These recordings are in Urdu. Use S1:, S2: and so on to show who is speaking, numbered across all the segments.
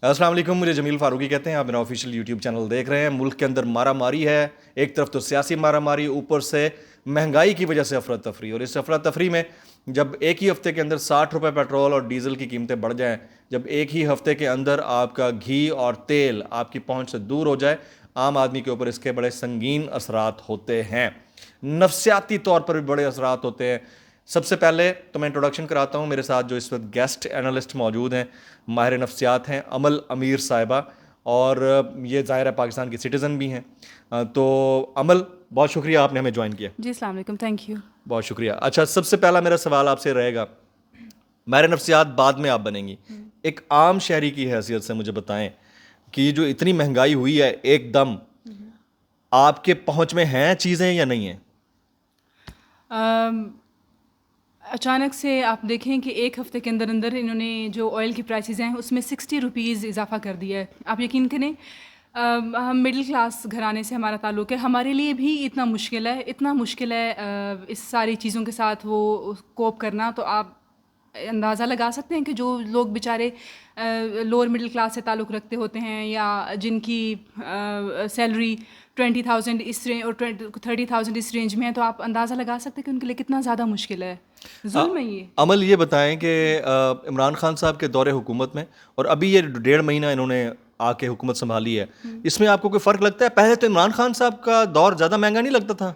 S1: السلام علیکم، مجھے جمیل فاروقی کہتے ہیں. آپ میرا آفیشیل یوٹیوب چینل دیکھ رہے ہیں. ملک کے اندر مارا ماری ہے، ایک طرف تو سیاسی مارا ماری، اوپر سے مہنگائی کی وجہ سے افراتفری. اور اس افراتفری میں جب ایک ہی ہفتے کے اندر 60 روپے پیٹرول اور ڈیزل کی قیمتیں بڑھ جائیں، جب ایک ہی ہفتے کے اندر آپ کا گھی اور تیل آپ کی پہنچ سے دور ہو جائے، عام آدمی کے اوپر اس کے بڑے سنگین اثرات ہوتے ہیں. نفسیاتی طور پر بھی بڑے اثرات ہوتے ہیں. سب سے پہلے تو میں انٹروڈکشن کراتا ہوں. میرے ساتھ جو اس وقت گیسٹ اینالسٹ موجود ہیں، ماہر نفسیات ہیں امل امیر صاحبہ، اور یہ ظاہر ہے پاکستان کی سٹیزن بھی ہیں. تو امل، بہت شکریہ آپ نے ہمیں جوائن کیا.
S2: جی السلام علیکم، تھینک یو.
S1: بہت شکریہ. اچھا، سب سے پہلا میرا سوال آپ سے رہے گا، ماہر نفسیات بعد میں آپ بنیں گی، ایک عام شہری کی حیثیت سے مجھے بتائیں کہ جو اتنی مہنگائی ہوئی ہے ایک دم، آپ کے پہنچ میں ہیں چیزیں یا نہیں ہیں؟
S2: اچانک سے آپ دیکھیں کہ ایک ہفتے کے اندر اندر انہوں نے جو آئل کی پرائسز ہیں اس میں 60 روپیز اضافہ کر دیا ہے. آپ یقین کریں، ہم مڈل کلاس گھرانے سے ہمارا تعلق ہے، ہمارے لیے بھی اتنا مشکل ہے اس ساری چیزوں کے ساتھ وہ کوپ کرنا. تو آپ اندازہ لگا سکتے ہیں کہ جو لوگ بیچارے لوور مڈل کلاس سے تعلق رکھتے ہوتے ہیں، یا جن کی سیلری 20,000 اس رینج اور 30,000 اس رینج میں ہے، تو آپ اندازہ لگا سکتے ہیں کہ ان کے لیے کتنا زیادہ مشکل ہے. ظلم ہے یہ.
S1: عمل، یہ بتائیں کہ عمران خان صاحب کے دور حکومت میں اور ابھی یہ 1.5 مہینہ انہوں نے آ کے حکومت سنبھالی ہے، اس میں آپ کو کوئی فرق لگتا ہے؟ پہلے تو عمران خان صاحب کا دور زیادہ مہنگا نہیں لگتا تھا؟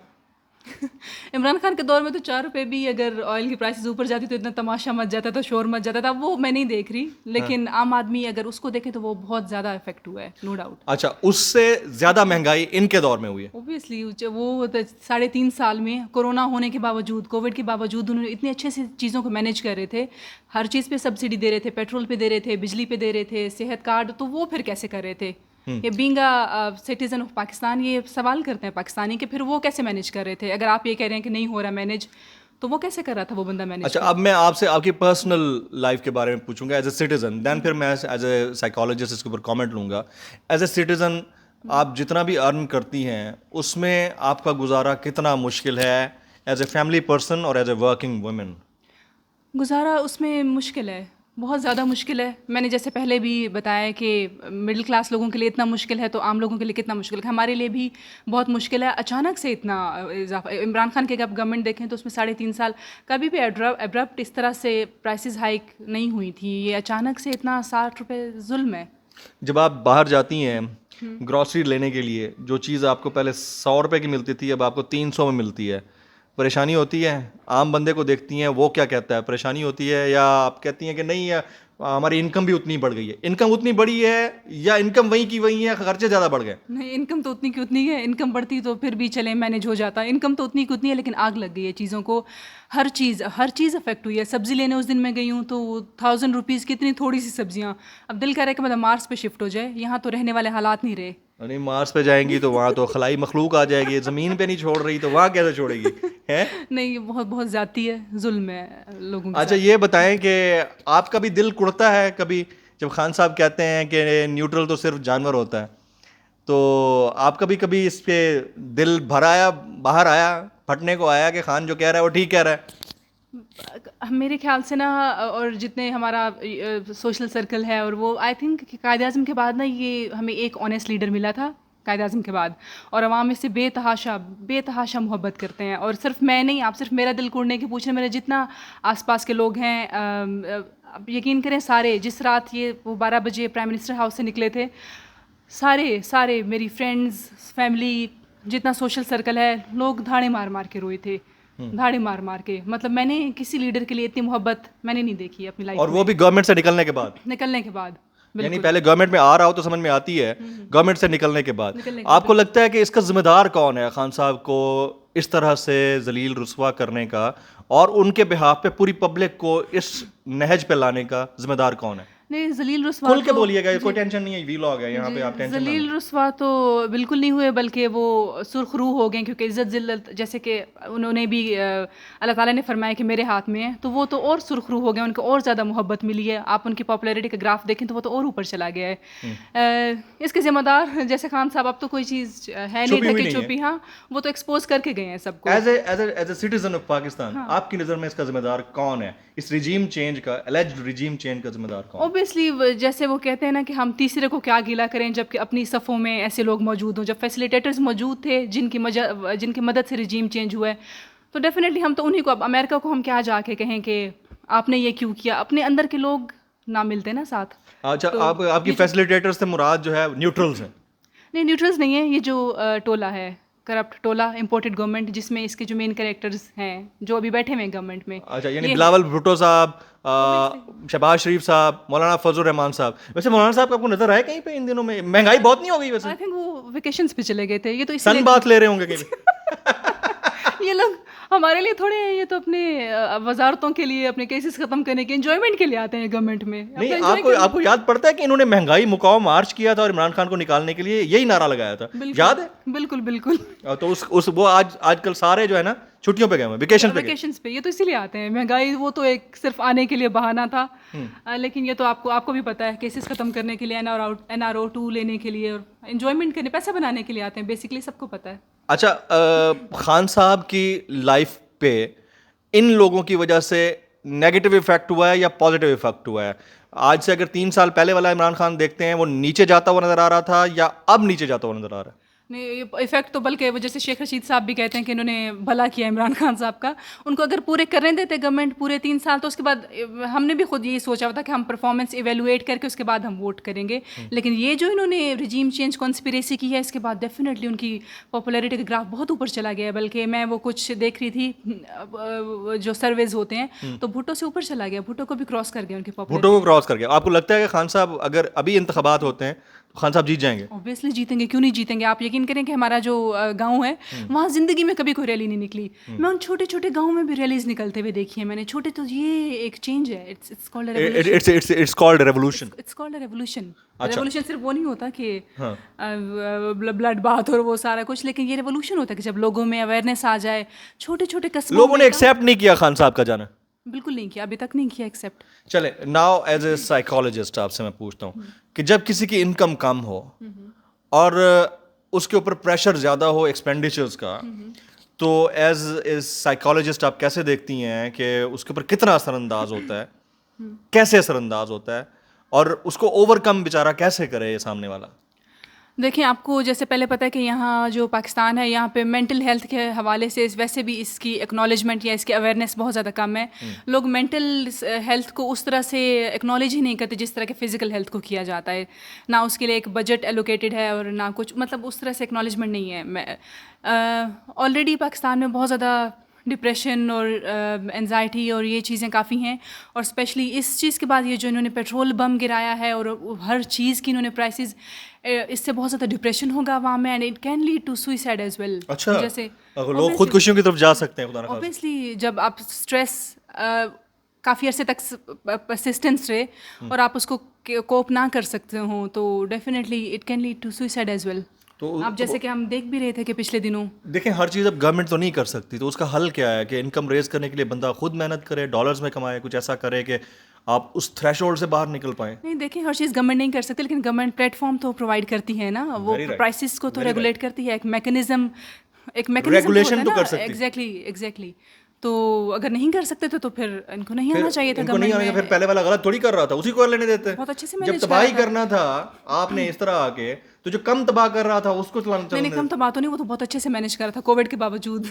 S2: عمران خان کے دور میں تو 4 روپے بھی اگر آئل کی پرائسز اوپر جاتی تو اتنا تماشا مچ جاتا تھا، شور مچ جاتا تھا. وہ میں نہیں دیکھ رہی، لیکن عام آدمی اگر اس کو دیکھے تو وہ بہت زیادہ افیکٹ ہوا ہے، نو ڈاؤٹ.
S1: اچھا، اس سے زیادہ مہنگائی ان کے دور میں ہوئی ہے؟
S2: اوبیسلی وہ 3.5 سال میں کورونا ہونے کے باوجود، کووڈ کے باوجود انہوں نے اتنی اچھے سے چیزوں کو مینیج کر رہے تھے. ہر چیز پہ سبسڈی دے رہے تھے، پیٹرول پہ دے رہے تھے، بجلی پہ دے رہے تھے، صحت کارڈ. تو وہ پھر کیسے کر رہے تھے؟ یہ بینگ سٹیزن آف پاکستان یہ سوال کرتے ہیں پاکستانی کہ پھر وہ کیسے مینیج کر رہے تھے؟ اگر آپ یہ کہہ رہے ہیں کہ نہیں ہو رہا مینیج، تو وہ کیسے کر رہا تھا وہ بندہ مینیج؟
S1: اچھا، اب میں آپ سے آپ کی پرسنل لائف کے بارے میں پوچھوں گا ایز اے سٹیزن، دین پھر میں ایز اے سائیکالوجسٹ اس کے اوپر کامنٹ لوں گا. ایز اے سٹیزن آپ جتنا بھی ارن کرتی ہیں اس میں آپ کا گزارا کتنا مشکل ہے ایز اے فیملی پرسن اور ایز اے ورکنگ وومن؟
S2: گزارا اس میں مشکل ہے، بہت زیادہ مشکل ہے. میں نے جیسے پہلے بھی بتایا کہ مڈل کلاس لوگوں کے لیے اتنا مشکل ہے، تو عام لوگوں کے لیے کتنا مشکل ہے. ہمارے لیے بھی بہت مشکل ہے. اچانک سے اتنا اضافہ. عمران خان کی اگر گورنمنٹ دیکھیں تو اس میں 3.5 سال کبھی بھی ایبرپٹ اس طرح سے پرائسز ہائیک نہیں ہوئی تھی. یہ اچانک سے اتنا 60 روپے ظلم ہے.
S1: جب آپ باہر جاتی ہیں گروسری لینے کے لیے، جو چیز آپ کو پہلے 100 روپے کی ملتی تھی اب آپ کو 300 میں ملتی ہے، پریشانی ہوتی ہے؟ عام بندے کو دیکھتی ہیں، وہ کیا کہتا ہے؟ پریشانی ہوتی ہے یا آپ کہتی ہیں کہ نہیں ہماری انکم بھی اتنی بڑھ گئی ہے؟ انکم اتنی بڑھی ہے یا انکم وہی کی وہی ہے، خرچے زیادہ بڑھ گئے؟
S2: نہیں، انکم تو اتنی کی اتنی ہے. انکم بڑھتی تو پھر بھی چلے مینیج ہو جاتا. انکم تو اتنی کی اتنی ہے، لیکن آگ لگ گئی ہے چیزوں کو. ہر چیز افیکٹ ہوئی ہے. سبزی لینے اس دن میں گئی ہوں تو 1000 روپیز کی اتنی تھوڑی سی سبزیاں. اب دل کر رہا ہے کہ مطلب مارس پہ شفٹ ہو جائے. یہاں تو رہنے والے حالات نہیں رہے.
S1: نہیں، مارس پہ جائیں گی تو وہاں تو خلائی مخلوق آ جائے گی. زمین پہ نہیں چھوڑ رہی تو وہاں کیسے چھوڑے گی؟ ہے
S2: نہیں، یہ بہت زیادتی ہے، ظلم ہے لوگوں کے ساتھ.
S1: اچھا، یہ بتائیں کہ آپ کا بھی دل کڑتا ہے کبھی جب خان صاحب کہتے ہیں کہ نیوٹرل تو صرف جانور ہوتا ہے؟ تو آپ کبھی اس پہ دل بھر آیا، باہر آیا، پھٹنے کو آیا کہ خان جو کہہ رہا ہے وہ ٹھیک کہہ رہا ہے؟
S2: میرے خیال سے نا، اور جتنے ہمارا سوشل سرکل ہے، اور وہ آئی تھنک کہ قائد اعظم کے بعد نا یہ ہمیں ایک آنیسٹ لیڈر ملا تھا قائد اعظم کے بعد، اور عوام اس سے بے تحاشا محبت کرتے ہیں. اور صرف میں نہیں، آپ صرف میرا دل کوڑنے کی پوچھ رہے، میرے جتنا آس پاس کے لوگ ہیں، اب یقین کریں سارے، جس رات یہ وہ 12 بجے پرائم منسٹر ہاؤس سے نکلے تھے، سارے میری فرینڈز، فیملی، جتنا سوشل سرکل ہے، لوگ دھاڑے مار کے روئے تھے. دھاڑے مار کے. مطلب میں نے کسی لیڈر کے لیے اتنی محبت میں نے نہیں دیکھی اپنی لائف میں.
S1: اور وہ بھی گورنمنٹ سے نکلنے کے بعد. یعنی پہلے گورنمنٹ میں آ رہا ہو تو سمجھ میں آتی ہے، گورنمنٹ سے نکلنے کے بعد آپ کو لگتا ہے کہ اس کا ذمہ دار کون ہے خان صاحب کو اس طرح سے ذلیل رسوا کرنے کا، اور ان کے بہاف پہ پوری پبلک کو اس نہج پہ لانے کا ذمہ دار کون ہے؟
S2: نہیں، ذلیل رسوا
S1: کھل کے بولیے گا، کوئی ٹینشن نہیں ہے، ویلاگ ہے یہاں پہ، آپ ٹینشن نہ لیں.
S2: ذلیل رسوا تو بالکل نہیں ہوئے، بلکہ وہ سرخ روح ہو گئے، کیونکہ عزت ذلت جیسے کہ انہوں نے بھی اللہ تعالیٰ نے فرمایا کہ میرے ہاتھ میں ہے، تو وہ تو اور سرخ روح ہو گئے، ان کو اور زیادہ محبت ملی ہے. آپ ان کی پاپولیرٹی کا گراف دیکھیں تو وہ تو اور اوپر چلا گیا ہے. اس کے ذمہ دار جیسے خان صاحب اب تو کوئی چیز ہے نہیں ڈھکی چھپی. ہاں، وہ تو ایکسپوز کر کے گئے ہیں سب کو.
S1: As a citizen of Pakistan آپ کی نظر میں اس کا ذمہ دار کون ہے؟ اس رجیم چینج کا، اللیجڈ رجیم چینج کا ذمہ دار کون؟
S2: اوبیسلی جیسے وہ کہتے ہیں نا کہ ہم تیسرے کو کیا گیلا کریں جب کہ اپنی صفوں میں ایسے لوگ موجود ہوں. جب فیسیلیٹیٹرز موجود تھے جن کی مدد سے رجیم چینج ہوا ہے, تو ڈیفینیٹلی ہم تو انہیں کو, اب امریکہ کو ہم کیا جا کے کہیں کہ آپ نے یہ کیوں کیا, اپنے اندر کے لوگ نہ ملتے نا ساتھ.
S1: اچھا, آپ کی فیسیلیٹیٹر سے مراد جو ہے نیوٹرلز ہیں؟
S2: نہیں, نیوٹرلز نہیں ہے, یہ جو ٹولہ ہے, کرپٹ ٹولہ, امپورٹڈ گورنمنٹ, جس میں اس کے جو مین کریکٹرز ہیں جو ابھی بیٹھے ہوئے ہیں گورنمنٹ میں.
S1: اچھا, یعنی بلاول بھٹو صاحب, شہباز شریف صاحب, مولانا فضل الرحمان صاحب. ویسے مولانا صاحب آپ کو نظر آئے کہیں پہ ان دنوں میں؟ مہنگائی بہت نہیں ہو گئی ویسے؟
S2: آئی تھنک وہ ویکیشنز پہ چلے گئے تھے. یہ تو
S1: سن بات لے رہے ہوں گے کہیں
S2: یہ لوگ ہمارے لیے تھوڑے, یہ تو اپنے وزارتوں کے لیے, اپنے کیسز ختم کرنے کے انجوائمنٹ کے لیے آتے ہیں گورنمنٹ میں.
S1: نہیں, آپ کو یاد پڑتا ہے کہ انہوں نے مہنگائی مقاوم مارچ کیا تھا اور عمران خان کو نکالنے کے لیے یہی نعرہ لگایا تھا, یاد ہے؟
S2: بالکل بالکل.
S1: تو وہ آج کل سارے جو ہے نا چھٹیوں پہ گئے ہیں,
S2: ویکیشنز پہ. یہ تو اسی لیے آتے ہیں. مہنگائی وہ تو ایک صرف آنے کے لیے بہانہ تھا, لیکن یہ تو آپ کو بھی پتہ ہے, کیسز ختم کرنے کے لیے, NRO 2 لینے کے لیے اور انجوائمنٹ کرنے, پیسہ بنانے کے لیے آتے ہیں. بیسکلی سب کو پتہ ہے.
S1: اچھا, خان صاحب کی لائف پہ ان لوگوں کی وجہ سے نیگیٹو افیکٹ ہوا ہے یا پازیٹیو افیکٹ ہوا ہے؟ آج سے اگر 3 سال پہلے والا عمران خان دیکھتے ہیں, وہ نیچے جاتا ہوا نظر آ رہا تھا یا اب نیچے جاتا ہوا نظر آ رہا ہے؟
S2: نہیں, افیکٹ تو بلکہ وہ جیسے شیخ رشید صاحب بھی کہتے ہیں کہ انہوں نے بھلا کیا عمران خان صاحب کا. ان کو اگر پورے کرنے دیتے گورنمنٹ پورے 3 سال, تو اس کے بعد ہم نے بھی خود یہی سوچا ہوا تھا کہ ہم پرفارمنس ایویلویٹ کر کے اس کے بعد ہم ووٹ کریں گے. لیکن یہ جو انہوں نے رجیم چینج کانسپریسی کی ہے, اس کے بعد ڈیفینیٹلی ان کی پاپولیرٹی کا گراف بہت اوپر چلا گیا ہے. بلکہ میں وہ کچھ دیکھ رہی تھی جو سرویز ہوتے ہیں, تو بھٹو سے اوپر چلا گیا, بھٹو کو بھی کراس کر گیا ان کی پاپولیرٹی.
S1: بھٹو کو کراس کر گیا. آپ کو لگتا ہے کہ خان صاحب اگر ابھی انتخابات ہوتے ہیں تو خان صاحب جیت جائیں گے؟
S2: اوبیسلی جیتیں گے, کیوں نہیں جیتیں گے. آپ یقین کریں کہ ہمارا جو گاؤں ہے وہاں زندگی میں کبھی کوئی ریلی نہیں نکلی. میں ان چھوٹے چھوٹے گاؤں میں بھی ریلیز نکلتے ہوئے دیکھی ہیں میں نے, چھوٹے. تو یہ ایک چینج ہے. It's
S1: called revolution.
S2: ریولیوشن صرف وہ نہیں ہوتا کہ بلڈ بات اور وہ سارا کچھ, لیکن یہ ریولیوشن ہوتا ہے کہ جب لوگوں میں اویئرنیس آ جائے. چھوٹے چھوٹے قصبوں
S1: لوگوں نے ایکسیپٹ نہیں کیا خان صاحب کا جانا.
S2: بالکل نہیں کیا, ابھی تک نہیں کیا ایکسیپٹ.
S1: چلے, ناؤ ایز اے سائیکالوجسٹ آپ سے میں پوچھتا ہوں کہ جب کسی کی انکم کم ہو اور اس کے اوپر پریشر زیادہ ہو ایکسپینڈیچرز کا, تو ایز اے سائیکالوجسٹ آپ کیسے دیکھتی ہیں کہ اس کے اوپر کتنا اثر انداز ہوتا ہے, کیسے اثر انداز ہوتا ہے, اور اس کو اوور کم بیچارہ کیسے کرے یہ سامنے والا؟
S2: دیکھیں, آپ کو جیسے پہلے پتہ ہے کہ یہاں جو پاکستان ہے, یہاں پہ مینٹل ہیلتھ کے حوالے سے ویسے بھی اس کی ایکنالجمنٹ یا اس کی اویئرنیس بہت زیادہ کم ہے. لوگ مینٹل ہیلتھ کو اس طرح سے ایکنالج ہی نہیں کرتے جس طرح کہ فزیکل ہیلتھ کو کیا جاتا ہے. نہ اس کے لیے ایک بجٹ ایلوکیٹڈ ہے اور نہ کچھ, مطلب اس طرح سے ایکنالجمنٹ نہیں ہے. آلریڈی پاکستان میں بہت زیادہ ڈپریشن اور انزائٹی اور یہ چیزیں کافی ہیں, اور اسپیشلی اس چیز کے بعد یہ جو انہوں نے پیٹرول بم گرایا ہے اور ہر چیز کی انہوں نے پرائسز, اس سے بہت زیادہ ڈپریشن ہوگا عوام میں, and it can lead to suicide as well.
S1: اچھا,
S2: جیسے
S1: لوگ خودکشیوں کی طرف جا سکتے ہیں.
S2: اوبیسلی جب آپ اسٹریس کافی عرصے تک پرسسٹنس رہے اور آپ اس کو کوپ نہ کر سکتے ہوں, تو definitely it can lead to suicide as well.
S1: تو
S2: اب جیسے کہ ہم دیکھ بھی رہے تھے کہ پچھلے دنوں,
S1: دیکھیں ہر چیز اب گورنمنٹ تو نہیں کر سکتی, تو اس کا حل کیا ہے کہ انکم ریز کرنے کے لیے بندہ خود محنت کرے, ڈالرز میں کمائے, کچھ ایسا کرے کہ آپ اس تھریش ہولڈ سے باہر نکل پائیں.
S2: نہیں, دیکھیں ہر چیز گورنمنٹ نہیں کر سکتی, لیکن گورنمنٹ پلیٹ فارم تو پرووائڈ کرتی ہے نا, وہ پرائسز کو تو ریگولیٹ کرتی ہے. ایک میکینزم
S1: ریگولیشن تو کر سکتی.
S2: ایگزیکٹلی. تو اگر نہیں کر سکتے تو پھر ان کو نہیں آنا چاہیے تھا.
S1: پھر پہلے والا غلط تھوڑی کر رہا تھا, اسی کو لینے دیتے.
S2: بہت اچھے سے
S1: جب تباہی کرنا تھا آپ نے اس طرح آ کے, تو جو کم تباہ کر رہا تھا اس کو چلانا.
S2: نہیں, کم تباہ تو نہیں, وہ تو بہت اچھے سے مینیج کر رہا تھا کووڈ کے باوجود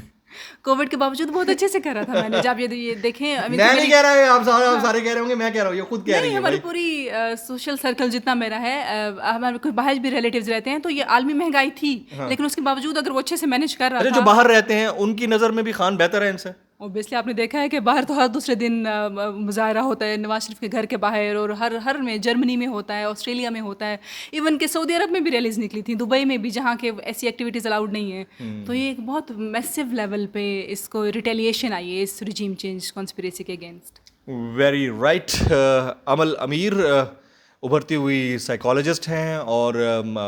S2: بہت اچھے سے کر رہا تھا مینیج. آپ یہ دیکھیں,
S1: میں نہیں کہہ رہا, آپ سارے کہہ رہے ہوں گے, میں کہہ رہا ہوں, یہ خود کہہ رہی ہے.
S2: ہماری پوری سوشل سرکل جتنا میرا ہے, ہمارے کوئی باہر بھی ریلیٹیوز رہتے ہیں, تو یہ عالمی مہنگائی تھی, لیکن اس کے باوجود اگر وہ اچھے سے مینیج کر رہا تھا.
S1: جو باہر رہتے ہیں ان کی نظر میں بھی خان بہتر ہے ان سے.
S2: اوبیسلی آپ نے دیکھا ہے کہ باہر تو ہر دوسرے دن مظاہرہ ہوتا ہے نواز شریف کے گھر کے باہر, اور ہر میں, جرمنی میں ہوتا ہے, آسٹریلیا میں ہوتا ہے, ایون کہ سعودی عرب میں بھی ریلیز نکلی تھی, دبئی میں بھی, جہاں کے ایسی ایکٹیویٹیز الاؤڈ نہیں ہیں. تو یہ ایک بہت میسو لیول پہ اس کو ریٹیلیشن آئی ہے اس رجیم چینج کانسپریسی کے اگینسٹ.
S1: Very right. امل امیر ابھرتی ہوئی سائیکالوجسٹ ہیں اور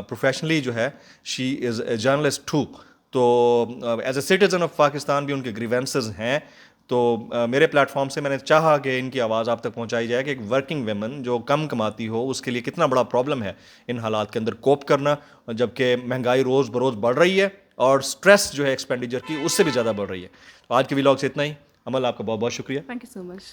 S1: پروفیشنلی جو ہے شی از اے جرنلسٹ ٹو. تو as a citizen of Pakistan بھی ان کے گریوینسز ہیں. تو میرے پلیٹ فارم سے میں نے چاہا کہ ان کی آواز آپ تک پہنچائی جائے کہ ایک ورکنگ ویمن جو کم کماتی ہو اس کے لیے کتنا بڑا پرابلم ہے ان حالات کے اندر کوپ کرنا, جبکہ مہنگائی روز بروز بڑھ رہی ہے اور اسٹریس جو ہے ایکسپینڈیچر کی اس سے بھی زیادہ بڑھ رہی ہے. تو آج کے ولاگ سے اتنا ہی. عمل, آپ کا بہت بہت شکریہ.
S2: Thank you so much.